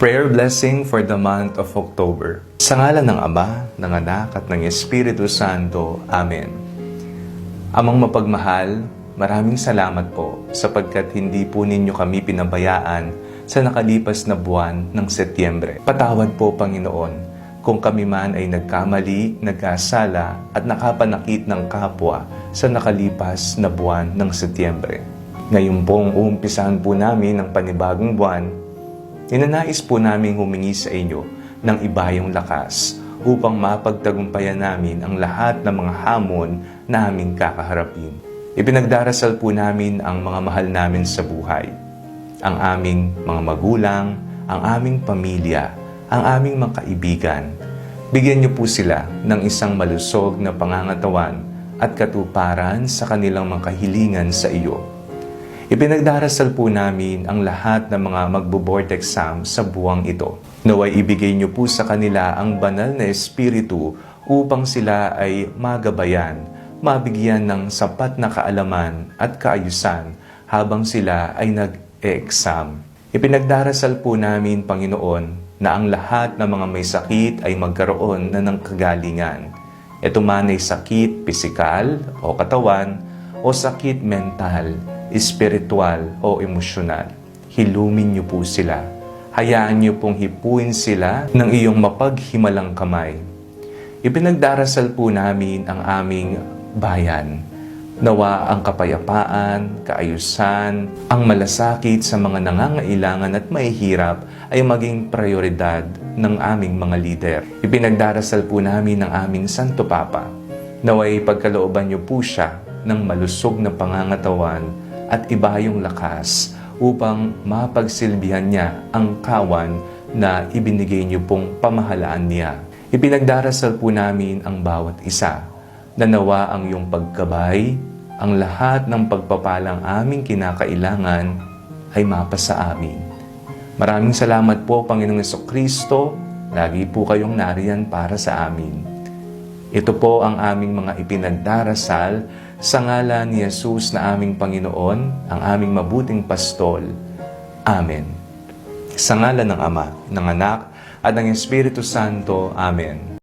Prayer blessing for the month of October. Sa ngalan ng Ama, ng Anak, at ng Espiritu Santo. Amen. Amang mapagmahal, maraming salamat po sapagkat hindi po ninyo kami pinabayaan sa nakalipas na buwan ng Setyembre. Patawad po, Panginoon, kung kami man ay nagkamali, nagkasala at nakapanakit ng kapwa sa nakalipas na buwan ng Setyembre. Ngayon pong uumpisahan po namin ang panibagong buwan, ninanais po namin humingi sa inyo ng ibayong lakas upang mapagtagumpayan namin ang lahat ng mga hamon na aming kakaharapin. Ipinagdarasal po namin ang mga mahal namin sa buhay, ang aming mga magulang, ang aming pamilya, ang aming mga kaibigan. Bigyan niyo po sila ng isang malusog na pangangatawan at katuparan sa kanilang mga kahilingan sa iyo. Ipinagdarasal po namin ang lahat ng mga magbo-board exam sa buwang ito. Naway ibigay niyo po sa kanila ang banal na espiritu upang sila ay magabayan, mabigyan ng sapat na kaalaman at kaayusan habang sila ay nag-e-exam. Ipinagdarasal po namin, Panginoon, na ang lahat ng mga may sakit ay magkaroon na ng kagalingan. Ito man ay sakit pisikal o katawan o sakit mental, espiritual o emosyonal. Hilumin niyo po sila. Hayaan niyo pong hipuin sila ng iyong mapaghimalang kamay. Ipinagdarasal po namin ang aming bayan. Nawa ang kapayapaan, kaayusan, ang malasakit sa mga nangangailangan at mahihirap ay maging prioridad ng aming mga lider. Ipinagdarasal po namin ang aming Santo Papa. Naway pagkalooban niyo po siya ng malusog na pangangatawan at ibayong lakas upang mapagsilbihan niya ang kawan na ibinigay niyo pong pamahalaan niya. Ipinagdarasal po namin ang bawat isa na nawa ang iyong pagkabay, ang lahat ng pagpapalang aming kinakailangan ay mapasa amin. Maraming salamat po, Panginoong Jesucristo. Lagi po kayong nariyan para sa amin. Ito po ang aming mga ipinagdarasal sa ngalan ni Jesus na aming Panginoon, ang aming mabuting pastol. Amen. Sa ngalan ng Ama, ng Anak, at ng Espiritu Santo. Amen.